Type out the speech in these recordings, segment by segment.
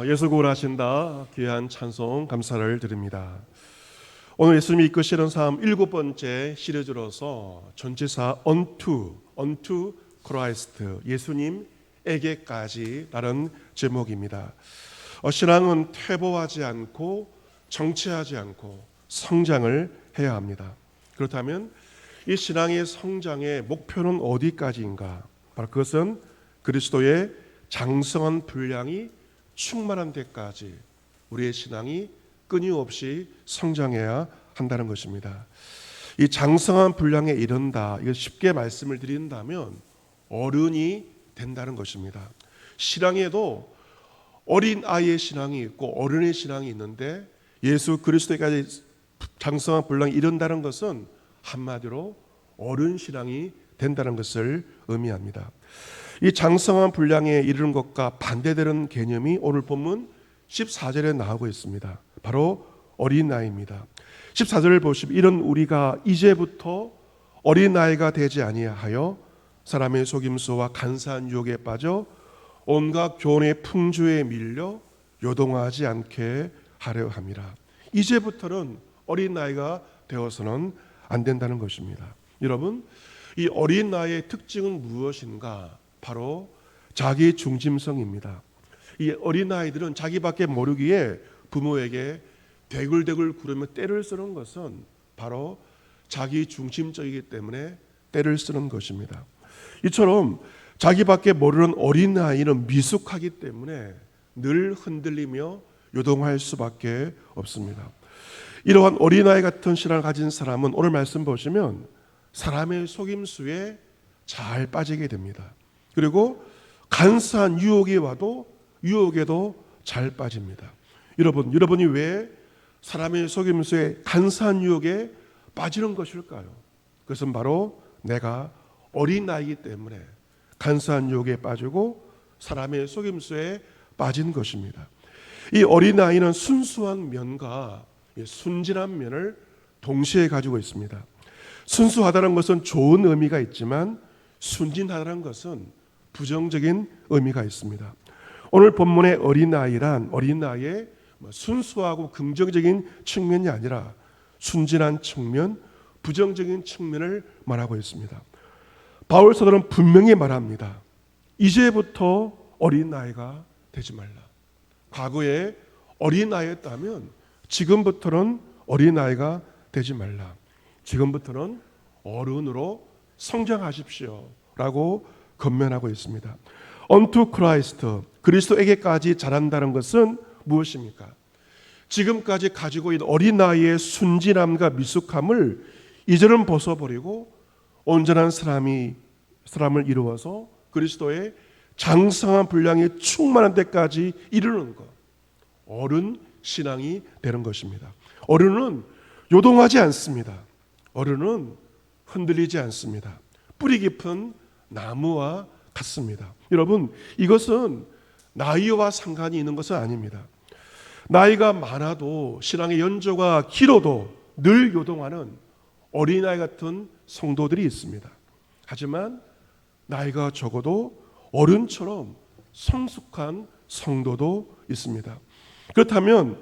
예수 구원하신다 귀한 찬송 감사를 드립니다. 오늘 예수님이 이끄시는 삶 7번째 시리즈로서 전치사 unto Christ, 예수님에게까지 라는 제목입니다. 신앙은 퇴보하지 않고 정체하지 않고 성장을 해야 합니다. 그렇다면 이 신앙의 성장의 목표는 어디까지인가? 바로 그것은 그리스도의 장성한 분량이 충만한 데까지 우리의 신앙이 끊임없이 성장해야 한다는 것입니다. 이 장성한 분량에 이른다, 이거 쉽게 말씀을 드린다면 어른이 된다는 것입니다. 신앙에도 어린 아이의 신앙이 있고 어른의 신앙이 있는데 예수 그리스도까지 장성한 분량에 이른다는 것은 한마디로 어른 신앙이 된다는 것을 의미합니다. 이 장성한 분량에 이르는 것과 반대되는 개념이 오늘 본문 14절에 나오고 있습니다. 바로 어린아이입니다. 14절을 보시면 이런 우리가 이제부터 어린아이가 되지 아니하여 사람의 속임수와 간사한 유혹에 빠져 온갖 교훈의 풍조에 밀려 요동하지 않게 하려 함이라. 이제부터는 어린아이가 되어서는 안 된다는 것입니다. 여러분, 이 어린아이의 특징은 무엇인가? 바로 자기 중심성입니다. 이 어린아이들은 자기밖에 모르기에 부모에게 대굴대굴 구르며 떼를 쓰는 것은 바로 자기 중심적이기 때문에 떼를 쓰는 것입니다. 이처럼 자기밖에 모르는 어린아이는 미숙하기 때문에 늘 흔들리며 요동할 수밖에 없습니다. 이러한 어린아이 같은 신앙을 가진 사람은 오늘 말씀 보시면 사람의 속임수에 잘 빠지게 됩니다. 그리고 간사한 유혹이 와도 유혹에도 잘 빠집니다. 여러분이 왜 사람의 속임수에 간사한 유혹에 빠지는 것일까요? 그것은 바로 내가 어린아이이기 때문에 간사한 유혹에 빠지고 사람의 속임수에 빠진 것입니다. 이 어린아이는 순수한 면과 순진한 면을 동시에 가지고 있습니다. 순수하다는 것은 좋은 의미가 있지만 순진하다는 것은 부정적인 의미가 있습니다. 오늘 본문의 어린아이란 어린아이의 순수하고 긍정적인 측면이 아니라 순진한 측면, 부정적인 측면을 말하고 있습니다. 바울 사도는 분명히 말합니다. 이제부터 어린아이가 되지 말라. 과거에 어린아이였다면 지금부터는 어린아이가 되지 말라. 지금부터는 어른으로 성장하십시오 라고 권면하고 있습니다. unto Christ, 그리스도에게까지 자란다는 것은 무엇입니까? 지금까지 가지고 있는 어린아이의 순진함과 미숙함을 이제는 벗어버리고 온전한 사람을 이루어서 그리스도의 장성한 분량이 충만한 데까지 이르는 것, 어른 신앙이 되는 것입니다. 어른은 요동하지 않습니다. 어른은 흔들리지 않습니다. 뿌리 깊은 나무와 같습니다. 여러분, 이것은 나이와 상관이 있는 것은 아닙니다. 나이가 많아도 신앙의 연조가 길어도 늘 요동하는 어린아이 같은 성도들이 있습니다. 하지만 나이가 적어도 어른처럼 성숙한 성도도 있습니다. 그렇다면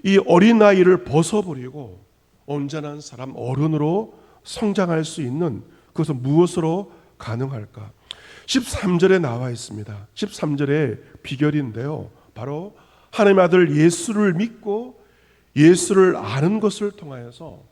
이 어린아이를 벗어버리고 온전한 사람 어른으로 성장할 수 있는 그것은 무엇으로 가능할까? 13절에 나와 있습니다. 13절의 비결인데요. 바로 하나님의 아들 예수를 믿고 예수를 아는 것을 통하여서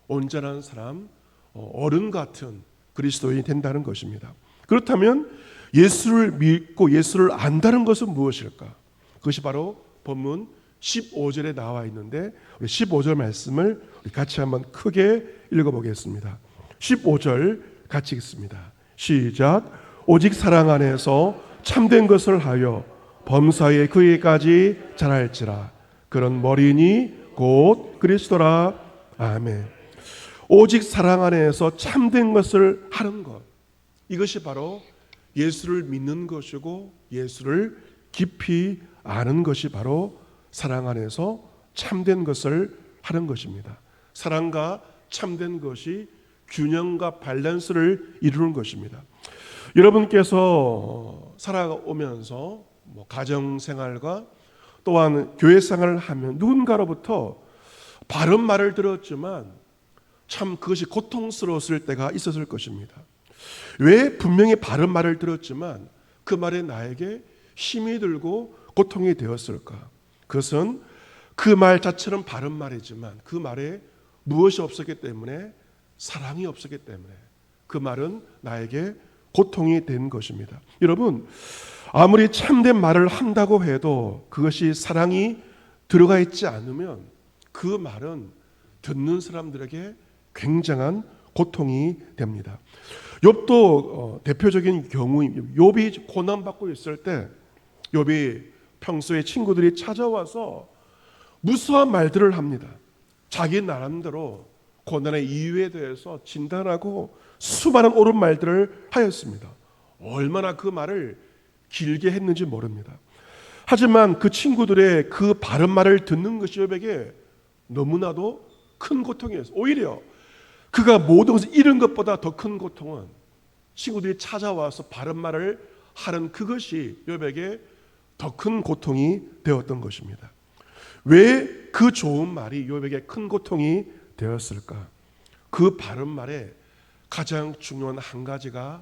온전한 사람, 어른 같은 그리스도인이 된다는 것입니다. 그렇다면 예수를 믿고 예수를 안다는 것은 무엇일까? 그것이 바로 본문 15절에 나와 있는데 우리 15절 말씀을 같이 한번 크게 읽어보겠습니다. 15절 같이 읽습니다. 시작. 오직 사랑 안에서 참된 것을 하여 범사에 그에게까지 자랄지라. 그런 머리니 곧 그리스도라. 아멘. 오직 사랑 안에서 참된 것을 하는 것, 이것이 바로 예수를 믿는 것이고 예수를 깊이 아는 것이 바로 사랑 안에서 참된 것을 하는 것입니다. 사랑과 참된 것이 균형과 밸런스를 이루는 것입니다. 여러분께서 살아오면서 가정생활과 또한 교회 생활을 하면 누군가로부터 바른 말을 들었지만 참 그것이 고통스러웠을 때가 있었을 것입니다. 왜 분명히 바른 말을 들었지만 그 말이 나에게 힘이 들고 고통이 되었을까? 그것은 그 말 자체는 바른 말이지만 그 말에 무엇이 없었기 때문에, 사랑이 없었기 때문에 그 말은 나에게 고통이 된 것입니다. 여러분, 아무리 참된 말을 한다고 해도 그것이 사랑이 들어가 있지 않으면 그 말은 듣는 사람들에게 굉장한 고통이 됩니다. 욥도 대표적인 경우입니다. 욥이 고난받고 있을 때 욥이 평소에 친구들이 찾아와서 무수한 말들을 합니다. 자기 나름대로 고난의 이유에 대해서 진단하고 수많은 옳은 말들을 하였습니다. 얼마나 그 말을 길게 했는지 모릅니다. 하지만 그 친구들의 그 바른 말을 듣는 것이 욥에게 너무나도 큰 고통이었어요. 오히려 그가 모든 것을 잃은 것보다 더 큰 고통은 친구들이 찾아와서 바른 말을 하는 그것이 욥에게 더 큰 고통이 되었던 것입니다. 왜 그 좋은 말이 욥에게 큰 고통이 되었을까? 그 바른 말에 가장 중요한 한 가지가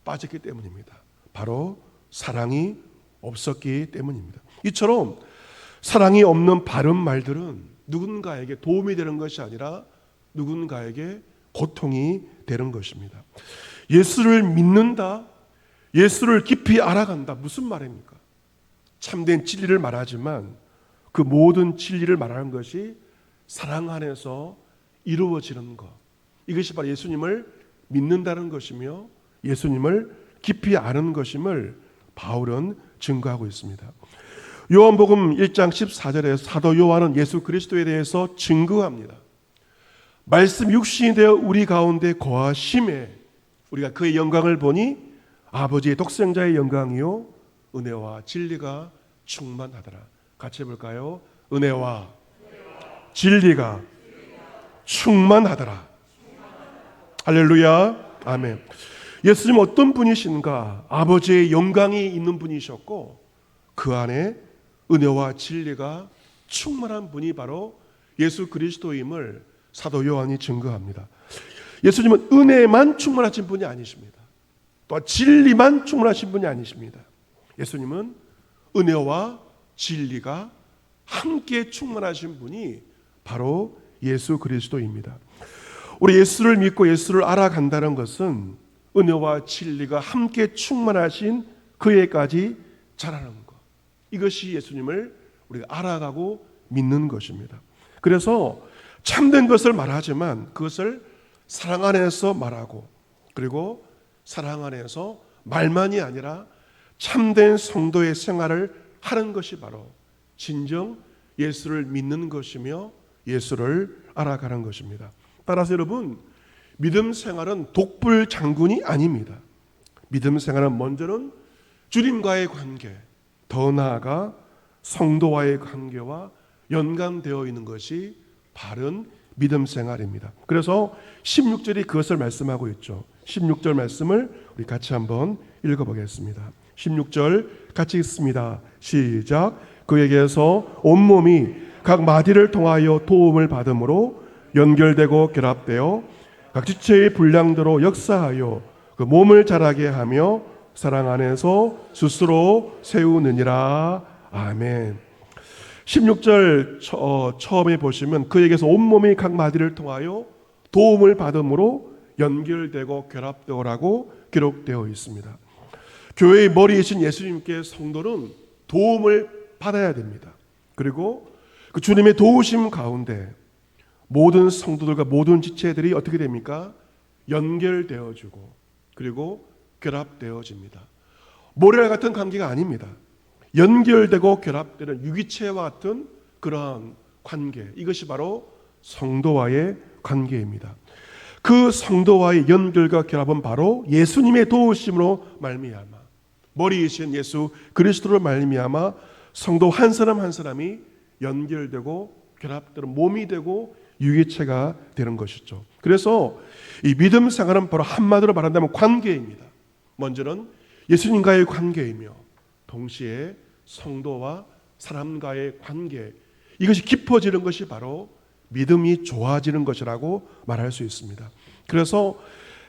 빠졌기 때문입니다. 바로 사랑이 없었기 때문입니다. 이처럼 사랑이 없는 바른 말들은 누군가에게 도움이 되는 것이 아니라 누군가에게 고통이 되는 것입니다. 예수를 믿는다, 예수를 깊이 알아간다, 무슨 말입니까? 참된 진리를 말하지만 그 모든 진리를 말하는 것이 사랑 안에서 이루어지는 것, 이것이 바로 예수님을 믿는다는 것이며 예수님을 깊이 아는 것임을 바울은 증거하고 있습니다. 요한복음 1장 14절에 사도 요한은 예수 그리스도에 대해서 증거합니다. 말씀 육신이 되어 우리 가운데 거하심에 우리가 그의 영광을 보니 아버지의 독생자의 영광이요 은혜와 진리가 충만하더라. 같이 해볼까요? 은혜와 진리가 충만하더라. 할렐루야. 아멘. 예수님 어떤 분이신가? 아버지의 영광이 있는 분이셨고 그 안에 은혜와 진리가 충만한 분이 바로 예수 그리스도임을 사도 요한이 증거합니다. 예수님은 은혜만 충만하신 분이 아니십니다. 또 진리만 충만하신 분이 아니십니다. 예수님은 은혜와 진리가 함께 충만하신 분이 바로 예수 그리스도입니다. 우리 예수를 믿고 예수를 알아간다는 것은 은혜와 진리가 함께 충만하신 그에까지 자라는 것, 이것이 예수님을 우리가 알아가고 믿는 것입니다. 그래서 참된 것을 말하지만 그것을 사랑 안에서 말하고, 그리고 사랑 안에서 말만이 아니라 참된 성도의 생활을 하는 것이 바로 진정 예수를 믿는 것이며 예수를 알아가는 것입니다. 따라서 여러분, 믿음 생활은 독불 장군이 아닙니다. 믿음 생활은 먼저는 주님과의 관계, 더 나아가 성도와의 관계와 연관되어 있는 것이 바른 믿음 생활입니다. 그래서 16절이 그것을 말씀하고 있죠. 16절 말씀을 우리 같이 한번 읽어보겠습니다. 16절 같이 읽습니다. 시작. 그에게서 온몸이 각 마디를 통하여 도움을 받음으로 연결되고 결합되어 각 지체의 분량대로 역사하여 그 몸을 자라게 하며 사랑 안에서 스스로 세우느니라. 아멘. 16절 처음에 보시면 그에게서 온몸이 각 마디를 통하여 도움을 받음으로 연결되고 결합되어라고 기록되어 있습니다. 교회의 머리이신 예수님께 성도는 도움을 받아야 됩니다. 그리고 그 주님의 도우심 가운데 모든 성도들과 모든 지체들이 어떻게 됩니까? 연결되어지고 그리고 결합되어집니다. 모래알 같은 관계가 아닙니다. 연결되고 결합되는 유기체와 같은 그러한 관계, 이것이 바로 성도와의 관계입니다. 그 성도와의 연결과 결합은 바로 예수님의 도우심으로 말미암아, 머리이신 예수 그리스도로 말미암아 성도 한 사람 한 사람이 연결되고 결합되는 몸이 되고 유기체가 되는 것이죠. 그래서 이 믿음 생활은 바로 한마디로 말한다면 관계입니다. 먼저는 예수님과의 관계이며 동시에 성도와 사람과의 관계, 이것이 깊어지는 것이 바로 믿음이 좋아지는 것이라고 말할 수 있습니다. 그래서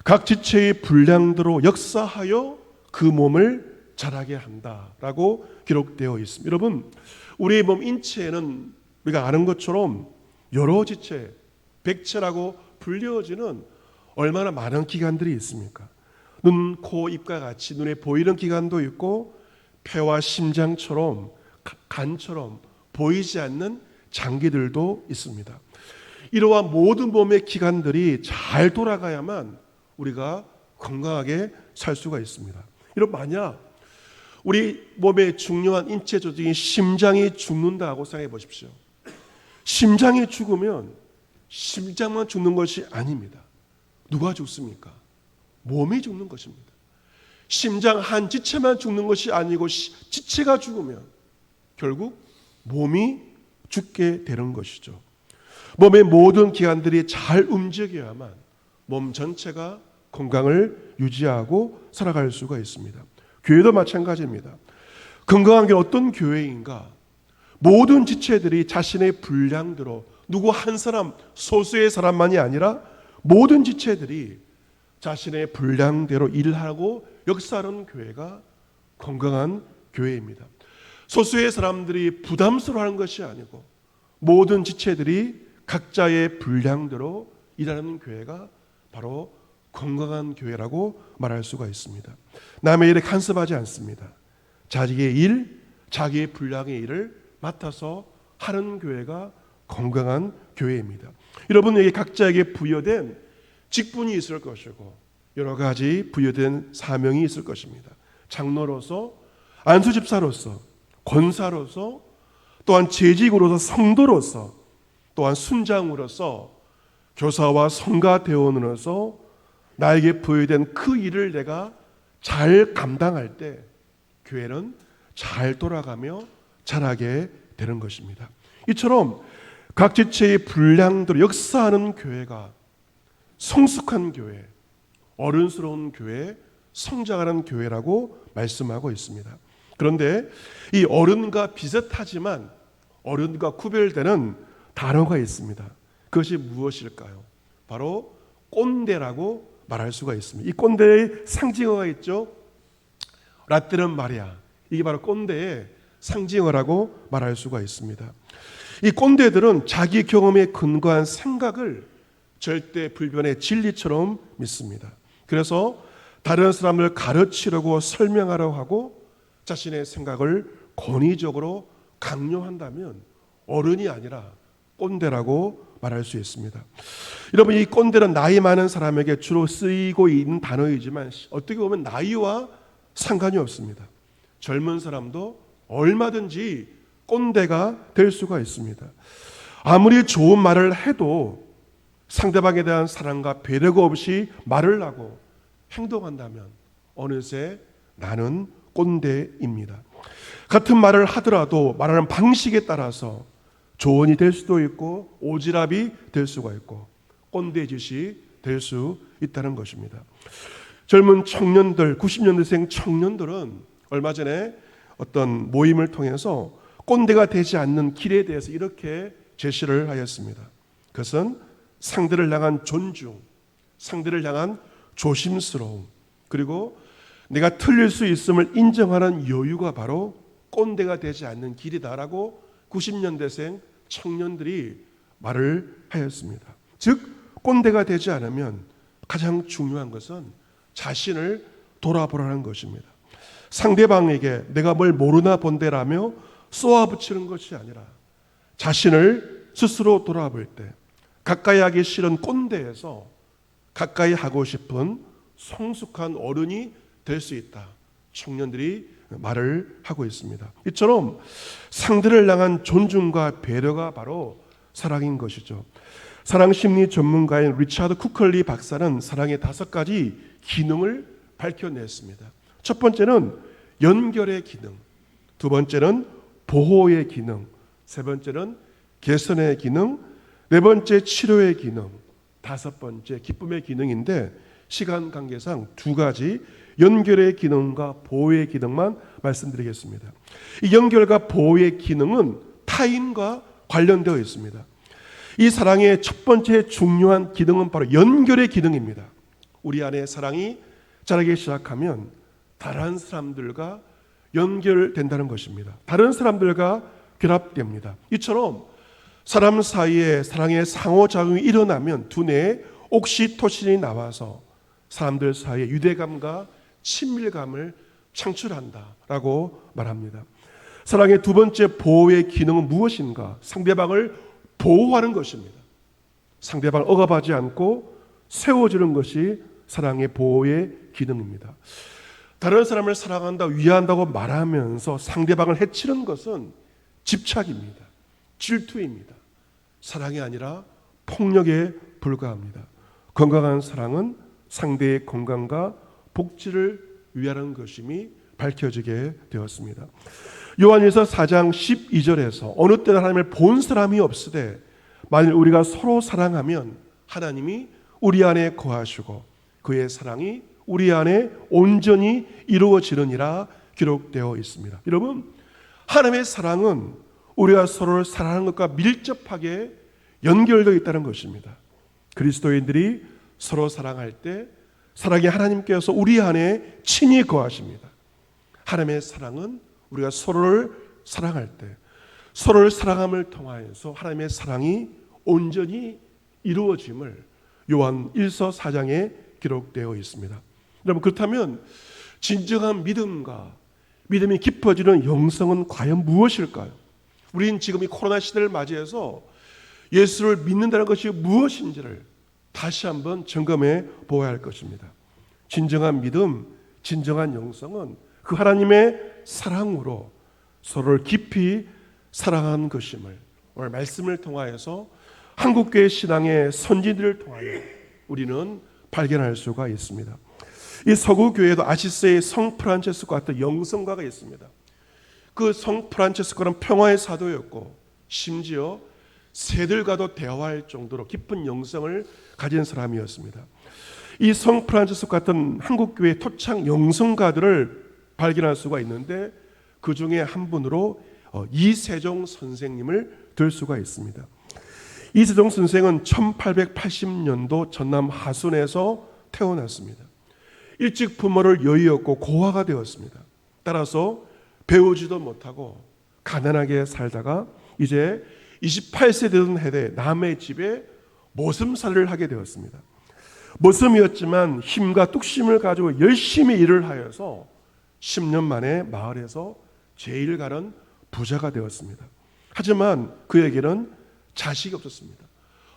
각 지체의 분량대로 역사하여 그 몸을 자라게 한다라고 기록되어 있습니다. 여러분, 우리의 몸 인체에는 우리가 아는 것처럼 여러 지체, 백체라고 불려지는 얼마나 많은 기관들이 있습니까? 눈, 코, 입과 같이 눈에 보이는 기관도 있고 폐와 심장처럼 간처럼 보이지 않는 장기들도 있습니다. 이러한 모든 몸의 기관들이 잘 돌아가야만 우리가 건강하게 살 수가 있습니다. 여러분, 만약 우리 몸의 중요한 인체 조직인 심장이 죽는다고 생각해 보십시오. 심장이 죽으면 심장만 죽는 것이 아닙니다. 누가 죽습니까? 몸이 죽는 것입니다. 심장 한 지체만 죽는 것이 아니고 지체가 죽으면 결국 몸이 죽게 되는 것이죠. 몸의 모든 기관들이 잘 움직여야만 몸 전체가 건강을 유지하고 살아갈 수가 있습니다. 교회도 마찬가지입니다. 건강한 게 어떤 교회인가? 모든 지체들이 자신의 분량대로 누구 한 사람, 소수의 사람만이 아니라 모든 지체들이 자신의 분량대로 일하고 역사하는 교회가 건강한 교회입니다. 소수의 사람들이 부담스러워하는 것이 아니고 모든 지체들이 각자의 분량대로 일하는 교회가 바로 건강한 교회라고 말할 수가 있습니다. 남의 일에 간섭하지 않습니다. 자기의 일, 자기의 분량의 일을 맡아서 하는 교회가 건강한 교회입니다. 여러분에게 각자에게 부여된 직분이 있을 것이고 여러 가지 부여된 사명이 있을 것입니다. 장로로서, 안수집사로서, 권사로서, 또한 재직으로서, 성도로서, 또한 순장으로서, 교사와 성가대원으로서 나에게 부여된 그 일을 내가 잘 감당할 때 교회는 잘 돌아가며 자라게 되는 것입니다. 이처럼 각 지체의 분량대로 역사하는 교회가 성숙한 교회, 어른스러운 교회, 성장하는 교회라고 말씀하고 있습니다. 그런데 이 어른과 비슷하지만 어른과 구별되는 단어가 있습니다. 그것이 무엇일까요? 바로 꼰대라고 말할 수가 있습니다. 이 꼰대의 상징어가 있죠. 라떼는 말이야. 이게 바로 꼰대의 상징어라고 말할 수가 있습니다. 이 꼰대들은 자기 경험에 근거한 생각을 절대 불변의 진리처럼 믿습니다. 그래서 다른 사람을 가르치려고 설명하려고 하고 자신의 생각을 권위적으로 강요한다면 어른이 아니라 꼰대라고 말할 수 있습니다. 여러분, 이 꼰대는 나이 많은 사람에게 주로 쓰이고 있는 단어이지만 어떻게 보면 나이와 상관이 없습니다. 젊은 사람도 얼마든지 꼰대가 될 수가 있습니다. 아무리 좋은 말을 해도 상대방에 대한 사랑과 배려가 없이 말을 하고 행동한다면 어느새 나는 꼰대입니다. 같은 말을 하더라도 말하는 방식에 따라서 조언이 될 수도 있고 오지랖이 될 수가 있고 꼰대짓이 될 수 있다는 것입니다. 젊은 청년들, 90년대생 청년들은 얼마 전에 어떤 모임을 통해서 꼰대가 되지 않는 길에 대해서 이렇게 제시를 하였습니다. 그것은 상대를 향한 존중, 상대를 향한 조심스러움, 그리고 내가 틀릴 수 있음을 인정하는 여유가 바로 꼰대가 되지 않는 길이다라고 90년대생 청년들이 말을 하였습니다. 즉 꼰대가 되지 않으면 가장 중요한 것은 자신을 돌아보라는 것입니다. 상대방에게 내가 뭘 모르나 본데라며 쏘아붙이는 것이 아니라 자신을 스스로 돌아볼 때 가까이 하기 싫은 꼰대에서 가까이 하고 싶은 성숙한 어른이 될 수 있다. 청년들이 말을 하고 있습니다. 이처럼 상대를 향한 존중과 배려가 바로 사랑인 것이죠. 사랑 심리 전문가인 리차드 쿠컬리 박사는 사랑의 5가지 기능을 밝혀냈습니다. 첫 번째는 연결의 기능, 두 번째는 보호의 기능, 세 번째는 개선의 기능, 네 번째 치료의 기능, 다섯 번째 기쁨의 기능인데 시간 관계상 2가지 연결의 기능과 보호의 기능만 말씀드리겠습니다. 이 연결과 보호의 기능은 타인과 관련되어 있습니다. 이 사랑의 첫 번째 중요한 기능은 바로 연결의 기능입니다. 우리 안에 사랑이 자라기 시작하면 다른 사람들과 연결된다는 것입니다. 다른 사람들과 결합됩니다. 이처럼 사람 사이에 사랑의 상호작용이 일어나면 두뇌에 옥시토신이 나와서 사람들 사이에 유대감과 친밀감을 창출한다라고 말합니다. 사랑의 두 번째 보호의 기능은 무엇인가? 상대방을 보호하는 것입니다. 상대방을 억압하지 않고 세워주는 것이 사랑의 보호의 기능입니다. 다른 사람을 사랑한다, 위한다고 말하면서 상대방을 해치는 것은 집착입니다. 질투입니다. 사랑이 아니라 폭력에 불과합니다. 건강한 사랑은 상대의 건강과 복지를 위하는 것임이 밝혀지게 되었습니다. 요한일서 4장 12절에서 어느 때나 하나님을 본 사람이 없으되 만일 우리가 서로 사랑하면 하나님이 우리 안에 거하시고 그의 사랑이 우리 안에 온전히 이루어지느니라 기록되어 있습니다. 여러분, 하나님의 사랑은 우리가 서로를 사랑하는 것과 밀접하게 연결되어 있다는 것입니다. 그리스도인들이 서로 사랑할 때 사랑의 하나님께서 우리 안에 친히 거하십니다. 하나님의 사랑은 우리가 서로를 사랑할 때 서로를 사랑함을 통하여서 하나님의 사랑이 온전히 이루어짐을 요한 1서 4장에 기록되어 있습니다. 여러분, 그렇다면 진정한 믿음과 믿음이 깊어지는 영성은 과연 무엇일까요? 우리는 지금 이 코로나 시대를 맞이해서 예수를 믿는다는 것이 무엇인지를 다시 한번 점검해 보아야 할 것입니다. 진정한 믿음, 진정한 영성은 그 하나님의 사랑으로 서로를 깊이 사랑하는 것임을 오늘 말씀을 통하여서 한국교회 신앙의 선진들을 통하여 우리는 발견할 수가 있습니다. 이 서구 교회에도 아시스의 성 프란체스코 같은 영성가가 있습니다. 그 성 프란체스코는 평화의 사도였고 심지어 새들과도 대화할 정도로 깊은 영성을 가진 사람이었습니다. 이 성 프란체스코 같은 한국교회 토착 영성가들을 발견할 수가 있는데 그 중에 한 분으로 이세종 선생님을 들 수가 있습니다. 이세종 선생은 1880년도 전남 하순에서 태어났습니다. 일찍 부모를 여의었고 고아가 되었습니다. 따라서 배우지도 못하고 가난하게 살다가 이제 28세 되던 해에 남의 집에 모슴살이를 하게 되었습니다. 모슴이었지만 힘과 뚝심을 가지고 열심히 일을 하여서 10년 만에 마을에서 제일 가는 부자가 되었습니다. 하지만 그에게는 자식이 없었습니다.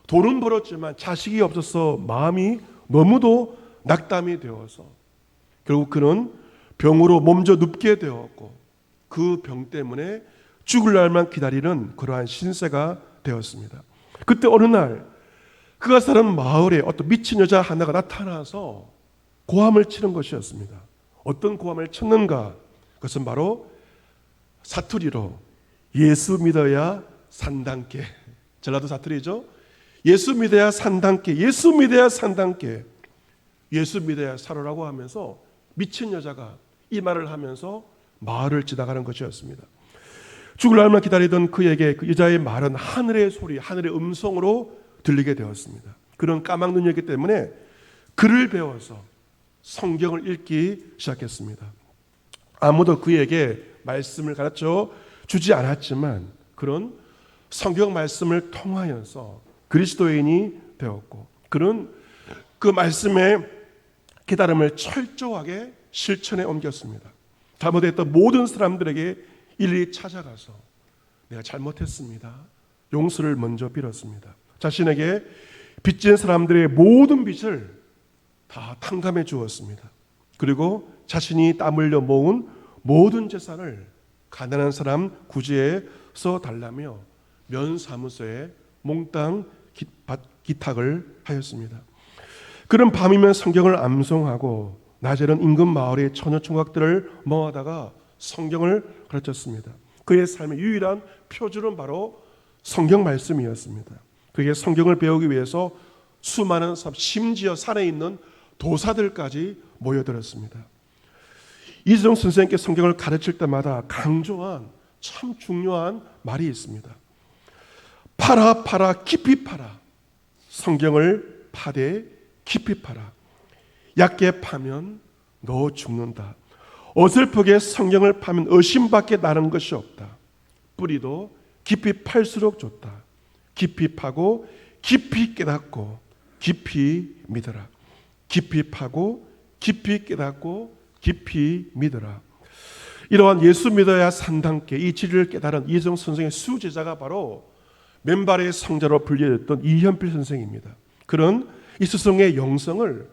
돈은 벌었지만 자식이 없어서 마음이 너무도 낙담이 되어서 결국 그는 병으로 몸져 눕게 되었고 그 병 때문에 죽을 날만 기다리는 그러한 신세가 되었습니다. 그때 어느 날 그가 사는 마을에 어떤 미친 여자 하나가 나타나서 고함을 치는 것이었습니다. 어떤 고함을 쳤는가? 그것은 바로 사투리로 예수 믿어야 산단께, 전라도 사투리죠. 예수 믿어야 산단께, 예수 믿어야 산단께, 예수 믿어야 살아라고 하면서 미친 여자가 이 말을 하면서 마을을 지나가는 것이었습니다. 죽을 날만 기다리던 그에게 그 여자의 말은 하늘의 소리, 하늘의 음성으로 들리게 되었습니다. 그런 까막눈이었기 때문에 글을 배워서 성경을 읽기 시작했습니다. 아무도 그에게 말씀을 가르쳐 주지 않았지만 그런 성경 말씀을 통하여서 그리스도인이 되었고 그는 그 말씀의 깨달음을 철저하게 실천에 옮겼습니다. 잘못했던 모든 사람들에게 일일이 찾아가서 내가 잘못했습니다. 용서를 먼저 빌었습니다. 자신에게 빚진 사람들의 모든 빚을 다 탕감해 주었습니다. 그리고 자신이 땀 흘려 모은 모든 재산을 가난한 사람 구제해서 달라며 면사무소에 몽땅 기탁을 하였습니다. 그런 밤이면 성경을 암송하고 낮에는 인근 마을의 처녀 총각들을 모아다가 성경을 가르쳤습니다. 그의 삶의 유일한 표준은 바로 성경 말씀이었습니다. 그에게 성경을 배우기 위해서 수많은 사람, 심지어 산에 있는 도사들까지 모여들었습니다. 이재용 선생님께 성경을 가르칠 때마다 강조한 참 중요한 말이 있습니다. 파라 파라 깊이 파라. 성경을 파되 깊이 파라. 얕게 파면 너 죽는다. 어설프게 성경을 파면 의심밖에 나는 것이 없다. 뿌리도 깊이 팔수록 좋다. 깊이 파고 깊이 깨닫고 깊이 믿어라. 깊이 파고 깊이 깨닫고 깊이 믿어라. 이러한 예수 믿어야 산다께 이 진리를 깨달은 이재용 선생의 수제자가 바로 맨발의 성자로 불려졌던 이현필 선생입니다. 그런 이 스승의 영성을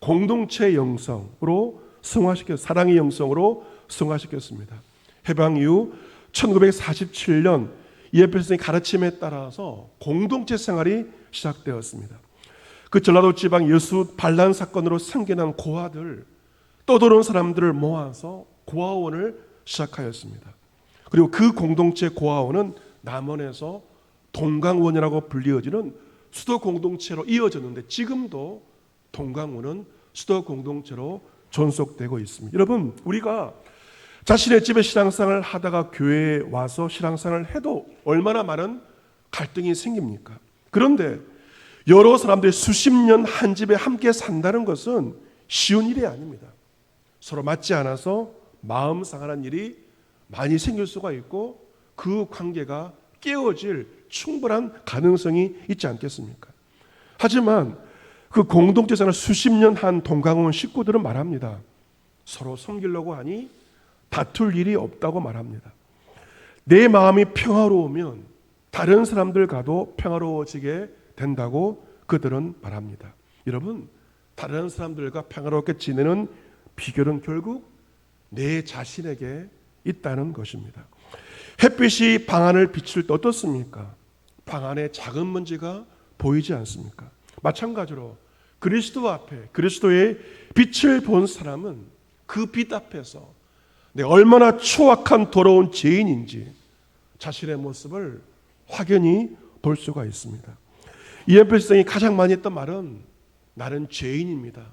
공동체 영성으로 승화시켰, 사랑의 영성으로 승화시켰습니다. 해방 이후 1947년 이현필 선생의 가르침에 따라서 공동체 생활이 시작되었습니다. 그 전라도 지방 여수 반란 사건으로 생겨난 고아들, 떠도는 사람들을 모아서 고아원을 시작하였습니다. 그리고 그 공동체 고아원은 남원에서 동강원이라고 불리어지는 수도 공동체로 이어졌는데 지금도 동강원은 수도 공동체로 존속되고 있습니다. 여러분, 우리가 자신의 집에 신앙생활을 하다가 교회에 와서 신앙생활을 해도 얼마나 많은 갈등이 생깁니까? 그런데 여러 사람들이 수십 년 한 집에 함께 산다는 것은 쉬운 일이 아닙니다. 서로 맞지 않아서 마음 상하는 일이 많이 생길 수가 있고 그 관계가 깨어질 충분한 가능성이 있지 않겠습니까? 하지만 그 공동체 생활 수십 년 한 동강원 식구들은 말합니다. 서로 섬기려고 하니 다툴 일이 없다고 말합니다. 내 마음이 평화로우면 다른 사람들과도 평화로워지게 된다고 그들은 말합니다. 여러분, 다른 사람들과 평화롭게 지내는 비결은 결국 내 자신에게 있다는 것입니다. 햇빛이 방 안을 비출 때 어떻습니까? 방 안에 작은 먼지가 보이지 않습니까? 마찬가지로 그리스도 앞에 그리스도의 빛을 본 사람은 그 빛 앞에서 내가 얼마나 추악한 더러운 죄인인지 자신의 모습을 확연히 볼 수가 있습니다. 이현필 선생이 가장 많이 했던 말은 나는 죄인입니다.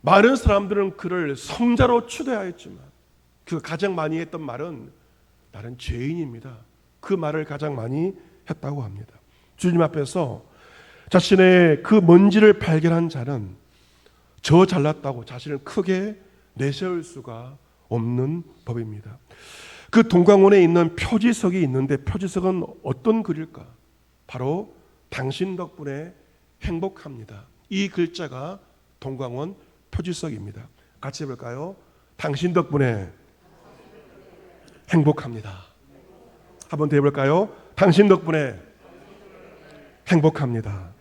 많은 사람들은 그를 성자로 추대하였지만 그 가장 많이 했던 말은 나는 죄인입니다. 그 말을 가장 많이 했다고 합니다. 주님 앞에서 자신의 그 먼지를 발견한 자는 저 잘났다고 자신을 크게 내세울 수가 없는 법입니다. 그 동강원에 있는 표지석이 있는데 표지석은 어떤 글일까? 바로 당신 덕분에 행복합니다. 이 글자가 동강원 표지석입니다. 같이 해볼까요? 당신 덕분에 행복합니다. 한번 더 해볼까요? 당신 덕분에 행복합니다.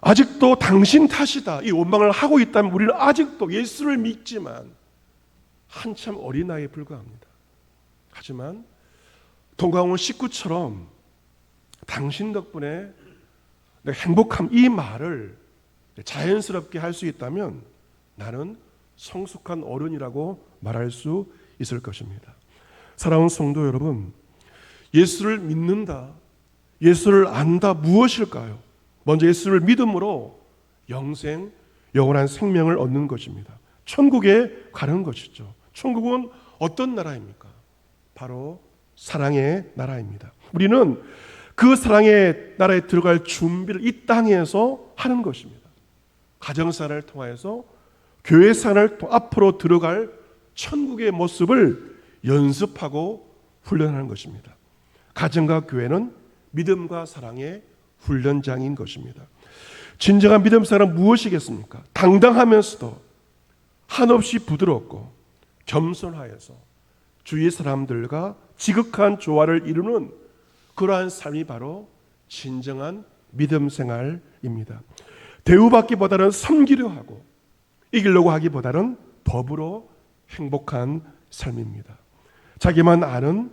아직도 당신 탓이다 이 원망을 하고 있다면 우리는 아직도 예수를 믿지만 한참 어린 나이에 불과합니다. 하지만 동강원 식구처럼 당신 덕분에 내가 행복함 이 말을 자연스럽게 할 수 있다면 나는 성숙한 어른이라고 말할 수 있을 것입니다. 사랑하는 성도 여러분, 예수를 믿는다, 예수를 안다 무엇일까요? 먼저 예수를 믿음으로 영생, 영원한 생명을 얻는 것입니다. 천국에 가는 것이죠. 천국은 어떤 나라입니까? 바로 사랑의 나라입니다. 우리는 그 사랑의 나라에 들어갈 준비를 이 땅에서 하는 것입니다. 가정생활을 통해서 교회생활을 앞으로 들어갈 천국의 모습을 연습하고 훈련하는 것입니다. 가정과 교회는 믿음과 사랑의 훈련장인 것입니다. 진정한 믿음 사람은 무엇이겠습니까? 당당하면서도 한없이 부드럽고 겸손하여서 주위 사람들과 지극한 조화를 이루는 그러한 삶이 바로 진정한 믿음 생활입니다. 대우받기보다는 섬기려 하고 이기려고 하기보다는 법으로 행복한 삶입니다. 자기만 아는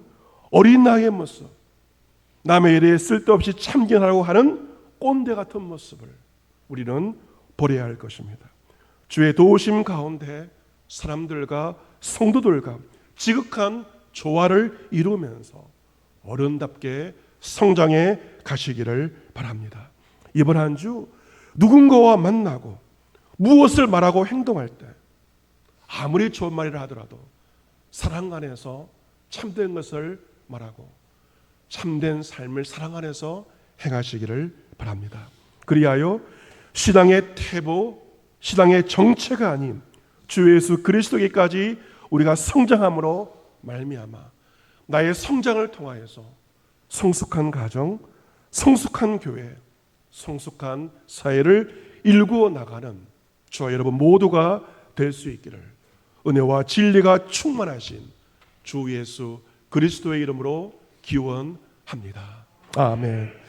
어린 나이의 모습, 남의 일에 쓸데없이 참견하려고 하는 꼰대 같은 모습을 우리는 버려야 할 것입니다. 주의 도우심 가운데 사람들과 성도들과 지극한 조화를 이루면서 어른답게 성장해 가시기를 바랍니다. 이번 한 주 누군가와 만나고 무엇을 말하고 행동할 때 아무리 좋은 말이라 하더라도 사랑 안에서 참된 것을 말하고 참된 삶을 사랑 안에서 행하시기를 바랍니다. 그리하여 신앙의 태보, 신앙의 정체가 아닌 주 예수 그리스도께까지 우리가 성장함으로 말미암아 나의 성장을 통하여서 성숙한 가정, 성숙한 교회, 성숙한 사회를 일구어 나가는 저와 여러분 모두가 될 수 있기를 은혜와 진리가 충만하신 주 예수 그리스도의 이름으로 기원합니다. 아멘.